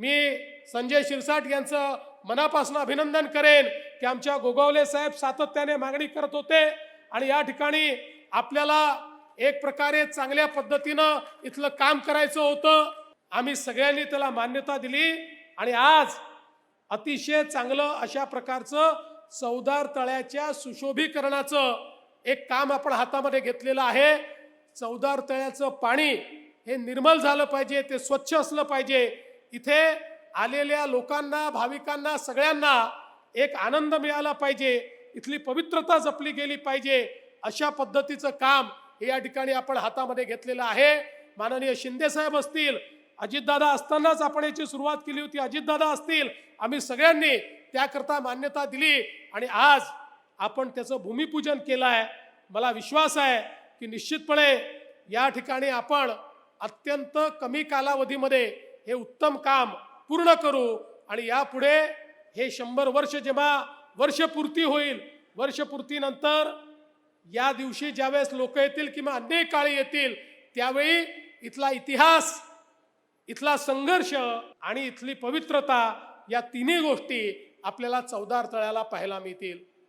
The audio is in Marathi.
मी संजय शिरसाट यांचं मनापासून अभिनंदन करेन की आमच्या गोगावले साहेब सातत्याने मागणी करत होते आणि या ठिकाणी आपल्याला एक प्रकारे चांगल्या पद्धतीनं इथलं काम करायचं होतं। आम्ही सगळ्यांनी त्याला मान्यता दिली आणि आज अतिशय चांगलं अशा प्रकारचं चौदार तळ्याच्या सुशोभीकरणाचं एक काम आपण हातामध्ये घेतलेलं आहे। चौदार तळ्याचं पाणी हे निर्मल झालं पाहिजे, ते स्वच्छ असलं पाहिजे, इथे आलेल्या लोकांना भाविकांना सगळ्यांना एक आनंद मिळाला पाहिजे, इथली पवित्रता जपली गेली पाहिजे, अशा पद्धतीचं काम हे या ठिकाणी आपण हातामध्ये घेतलेलं आहे। माननीय शिंदे साहेब असतील, अजितदादा असतानाच आपण याची सुरुवात केली होती, अजितदादा असतील, आम्ही सगळ्यांनी त्याकरता मान्यता दिली आणि आज आपण त्याचं भूमिपूजन केलं आहे। मला विश्वास आहे की निश्चितपणे या ठिकाणी आपण अत्यंत कमी कालावधीमध्ये हे उत्तम काम पूर्ण करू आणि यापुढे हे 100 वर्ष जेव्हा वर्षपूर्ती होईल, वर्षपूर्तीनंतर या दिवशी ज्यावेळेस लोक येतील किंवा अनेक काळी येतील त्यावेळी इथला इतिहास, इथला संघर्ष आणि इथली पवित्रता या तिन्ही गोष्टी आपल्याला चौदार तळ्याला पाहायला मिळतील।